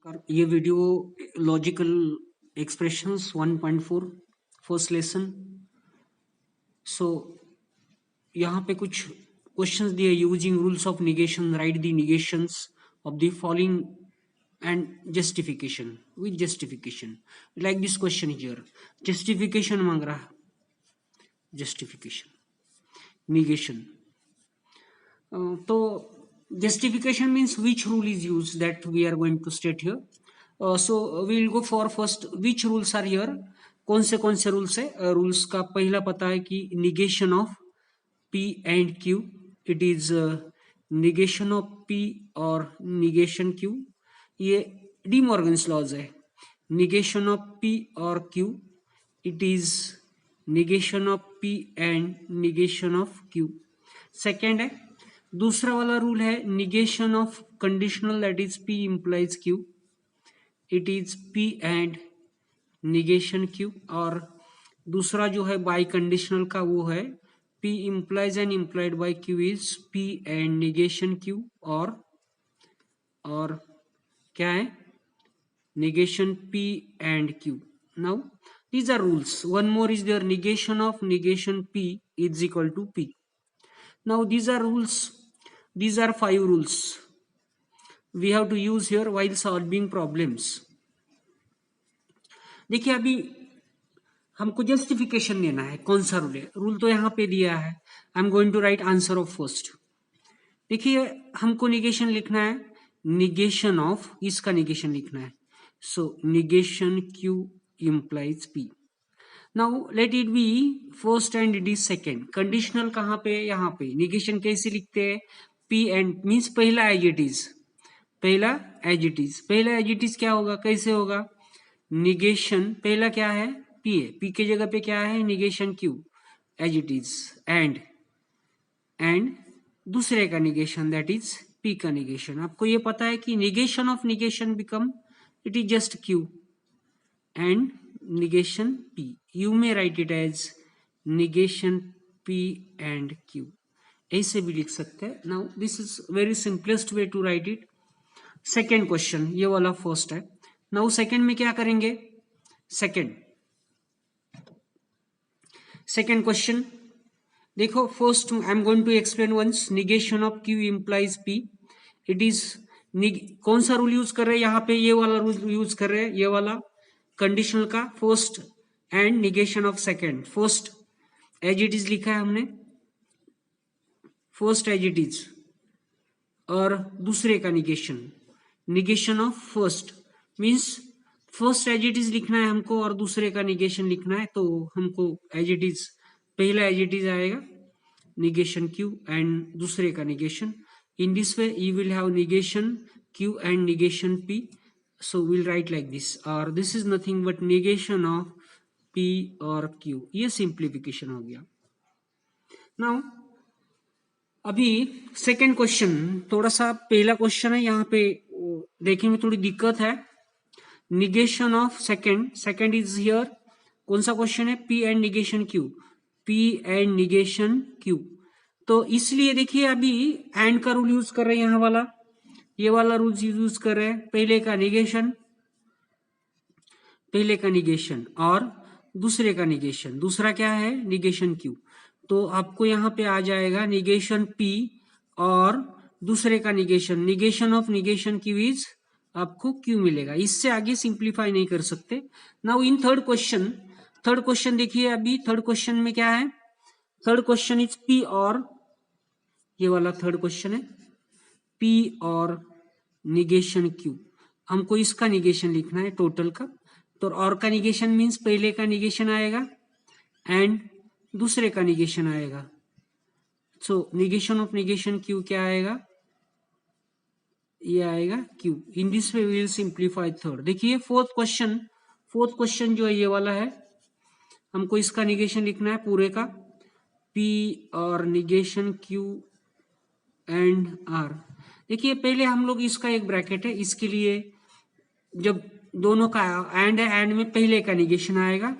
ये video logical expressions 1.4 first lesson. So यहाँ पे कुछ क्वेश्चंस दिए। Using rules of negation write the negations of the following and justification with justification like this question here. Justification मांग रहा है, justification negation. तो justification means which rule is used that we are going to state here. So we will go for first which rules are here. कौन से rules है? Rules का पहला पता है कि negation of P and Q, it is negation of P और negation Q। ये डी मॉर्गन्स लॉज है। negation of P और Q, it is negation of P and negation of Q। Second है, दूसरा वाला रूल है negation of conditional, that is P implies Q, it is P and negation Q। और दूसरा जो है बाई कंडीशनल का वो है P implies and implied by Q is P and negation Q। और क्या है? negation P and Q। now these are rules. one more is there, negation of negation P is equal to P। now these are rules, these are 5 rules we have to use here while solving problems। देखिए अभी हमको justification देना है, कौन सा rule है? Rule तो यहाँ पे दिया है। I am going to write answer of first. देखिए हमको निगेशन लिखना है, निगेशन ऑफ, इसका निगेशन लिखना है। So negation Q implies P। Now let it be first and it is second. Conditional कहाँ पे? यहाँ पे। निगेशन कैसे लिखते हैं? P एंड मीन्स पहला एज इट इज, पहला एज इट इज। पहला एज इट इज क्या होगा, कैसे होगा? निगेशन पहला क्या है? P है, P के जगह पे क्या है? Negation Q as it is and दूसरे का निगेशन दैट इज P का निगेशन। आपको ये पता है कि negation of negation become it is just Q and negation P। you may write it as negation P and Q, ऐसे भी लिख सकते हैं। now this is very simplest way to write it। Second question ये वाला first है। now second में क्या करेंगे? सेकेंड क्वेश्चन देखो, first I am going to explain once. Negation of Q implies P, it is कौन सा रूल यूज कर रहे हैं यहाँ पे? ये वाला रूल यूज कर रहे हैं, ये वाला कंडीशनल का first and negation of second. First as it is लिखा है हमने, फर्स्ट एज इट इज, और दूसरे का negation, negation of first means first as it is लिखना है हमको और दूसरे का निगेशन लिखना है। तो हमको एज इट इज, पहला एज इट इज आएगा निगेशन Q एंड दूसरे का negation. In this way you will have negation Q and negation P। so we'll write like this, or this is nothing but negation of P और Q। ये simplification हो गया। Now अभी second question, थोड़ा सा पहला क्वेश्चन है यहाँ पे देखने में थोड़ी दिक्कत है। Negation of second is here. कौन सा क्वेश्चन है? P and negation Q, P and negation Q। तो इसलिए देखिए अभी एंड का रूल यूज कर रहे हैं, यहाँ वाला, ये वाला रूल यूज कर रहे हैं। पहले का निगेशन और दूसरे का निगेशन, दूसरा क्या है? Negation Q। तो आपको यहाँ पे आ जाएगा निगेशन P और दूसरे का negation, negation of negation Q is आपको Q मिलेगा। इससे आगे सिंप्लीफाई नहीं कर सकते। नाउ इन थर्ड क्वेश्चन देखिए, अभी थर्ड क्वेश्चन में क्या है? थर्ड क्वेश्चन इज P और, ये वाला थर्ड क्वेश्चन है, P और निगेशन Q। हमको इसका निगेशन लिखना है टोटल का। तो और का निगेशन मीन्स पहले का निगेशन आएगा एंड दूसरे का निगेशन आएगा। So negation of negation Q क्या आएगा? ये आएगा Q। In this way we will simplify third. देखिए फोर्थ क्वेश्चन जो है ये वाला है, हमको इसका निगेशन लिखना है पूरे का, P और निगेशन Q एंड R। देखिए पहले हम लोग, इसका एक ब्रैकेट है, इसके लिए जब दोनों का एंड है, एंड में पहले का निगेशन आएगा,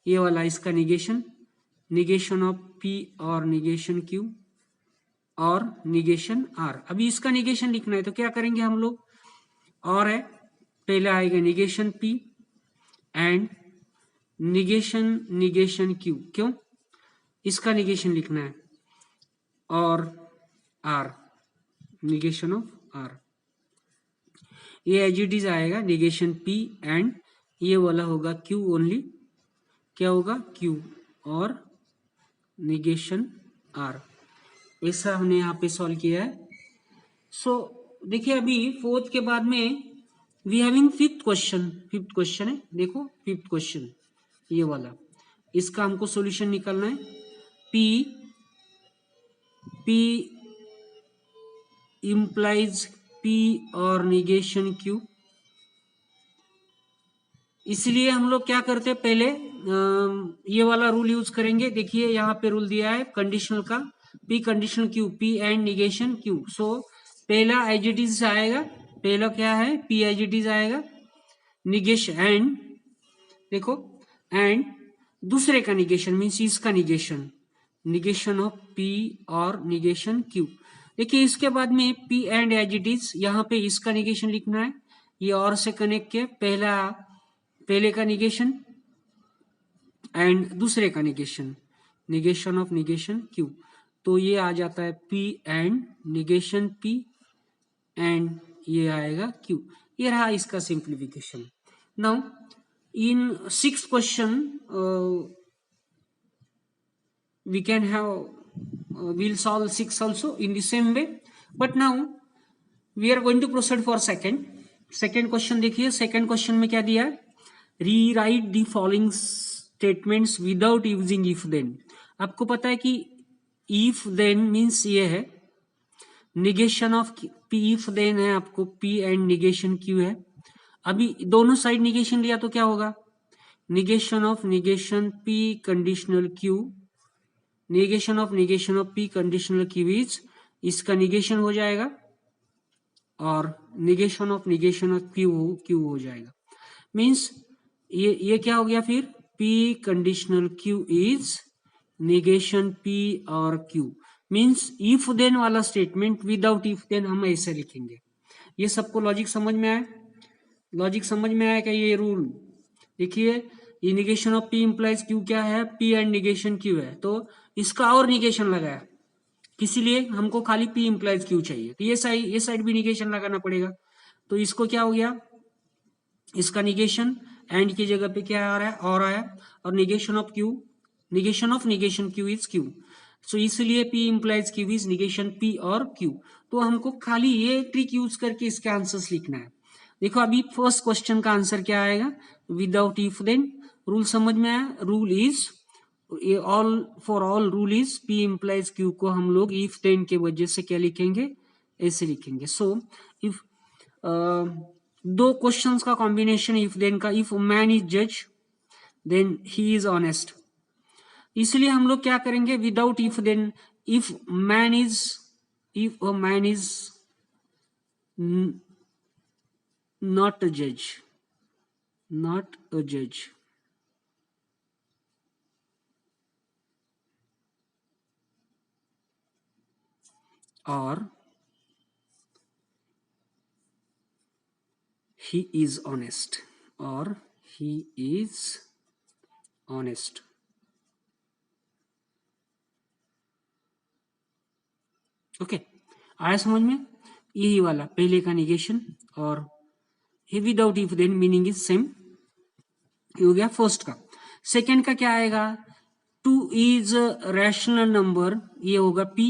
ये वाला इसका निगेशन ऑफ P और निगेशन Q और निगेशन R। अभी इसका निगेशन लिखना है तो क्या करेंगे हम लोग? और है पहले आएगा negation P and negation Q। क्यों? इसका निगेशन लिखना है, और R, निगेशन ऑफ R। ये एज इट इज आएगा निगेशन P एंड ये वाला होगा Q ओनली। क्या होगा? Q और निगेशन R। ऐसा हमने यहाँ पे सॉल्व किया है। सो देखिए अभी फोर्थ के बाद में वी हैविंग फिफ्थ क्वेश्चन है। देखो फिफ्थ क्वेश्चन ये वाला, इसका हमको सॉल्यूशन निकालना है। P implies P और निगेशन Q। इसलिए हम लोग क्या करते हैं, पहले ये वाला रूल यूज करेंगे। देखिए यहाँ पे रूल दिया है कंडीशनल का, P conditional Q, P and negation Q। So पहला एज इट इज आएगा, पहला क्या है P एज इट इज आएगा, निगेशन एंड देखो एंड दूसरे का निगेशन मीन्स इसका निगेशन ऑफ P और निगेशन Q। देखिए इसके बाद में P and as it is, यहाँ पे इसका निगेशन लिखना है, ये और से कनेक्ट के पहले का निगेशन एंड दूसरे का निगेशन ऑफ निगेशन Q। तो ये आ जाता है P and negation P and ये आएगा Q। ये रहा इसका simplification. Now in sixth question we can have we'll solve 6 also in the same way, but now we are going to proceed for second question। देखिए second question में क्या दिया है, rewrite the following statements without using if then. आपको पता है कि if then means ये है negation of P, if then है आपको P एंड निगेशन Q है। अभी दोनों साइड निगेशन लिया तो क्या होगा, negation of negation P conditional Q, negation of P conditional Q is, इसका निगेशन हो जाएगा और निगेशन ऑफ Q हो जाएगा। मीन्स ये क्या हो गया फिर, P conditional Q is negation P और Q। मीन्स इफ देन वाला स्टेटमेंट विदाउट इफ देन हम ऐसे लिखेंगे। ये सबको लॉजिक समझ में आया? लॉजिक समझ में आया क्या ये रूल? देखिए ये negation of P implies Q क्या है, P एंड निगेशन Q है, तो इसका और निगेशन लगाया, इसीलिए हमको खाली P इंप्लाइज Q चाहिए, तो ये साइड भी निगेशन लगाना पड़ेगा। तो इसको क्या हो गया, इसका निगेशन एंड की जगह पे क्या आ रहा है, और आया, और negation of negation Q is Q। सो इसलिए P implies Q is negation P और Q। तो हमको खाली ये ट्रिक यूज करके इसके आंसर्स लिखना है। देखो अभी फर्स्ट क्वेश्चन का आंसर क्या आएगा, विदाउट इफ देन। रूल समझ में आया? Rule is for all rule is P implies Q को हम लोग इफ देन के वजह से क्या लिखेंगे, ऐसे लिखेंगे। सो इफ दो क्वेश्चंस का कॉम्बिनेशन इफ देन का, इफ मैन इज जज देन ही इज ऑनेस्ट, इसलिए हम लोग क्या करेंगे without if then, if man is not a जज or he is honest, okay आया समझ में? यही वाला पहले का निगेशन और ही without if then meaning is same, हो गया फर्स्ट का। सेकेंड का क्या आएगा, 2 इज रैशनल नंबर, ये होगा P,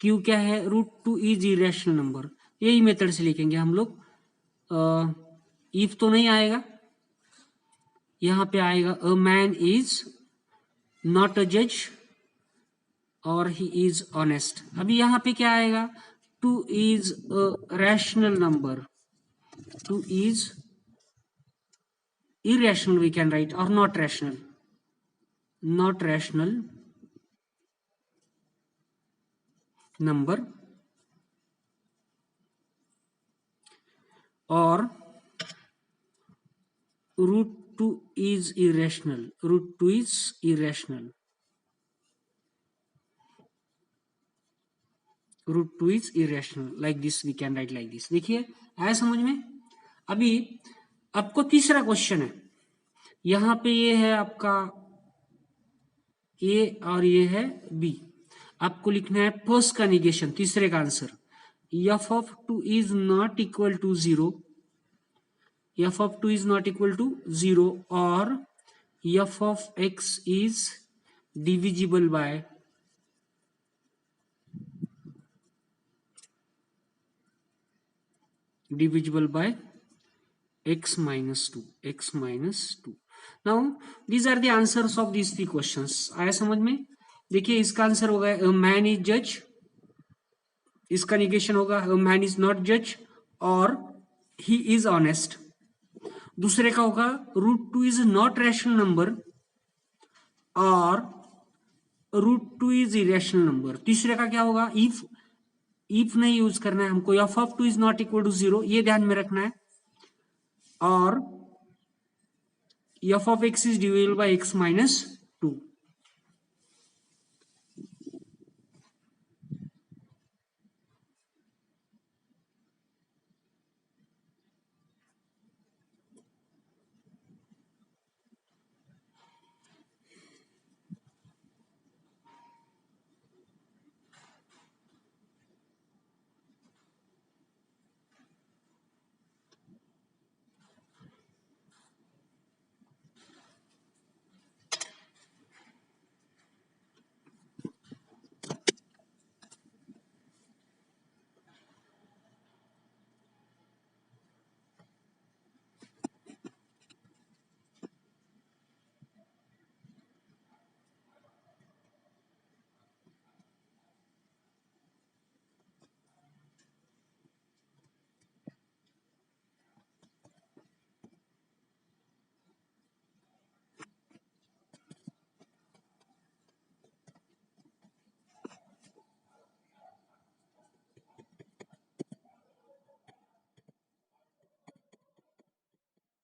Q क्या है, √2 इज इरेशनल नंबर। यही मेथड से लिखेंगे हम लोग। इफ तो नहीं आएगा, यहां पे आएगा a man is not a जज और ही इज ऑनेस्ट। अभी यहां पे क्या आएगा, 2 is a rational number, 2 is irrational we can write, or not rational number, or √2 is irrational, √2 is irrational, like this we can write like this। देखिए आया समझ में? अभी आपको तीसरा क्वेश्चन है, यहां पे ये है आपका ए और ये है बी, आपको लिखना है फर्स्ट का निगेशन, तीसरे का answer F of 2 is not equal to 0, F of 2 is not equal to 0 और F of x is divisible by x minus 2, x minus 2. Now these are the answers of these three questions. आया समझ में? देखिए इसका answer होगा man is जज, इसका negation होगा मैन इज नॉट जज और ही इज ऑनेस्ट। दूसरे का होगा √2 इज नॉट रैशनल नंबर और √2 इज इरेशनल नंबर। तीसरे का क्या होगा, इफ नहीं यूज करना है हमको, F of 2 is not equal to 0, ये ध्यान में रखना है, और F of x is divisible by x minus 2।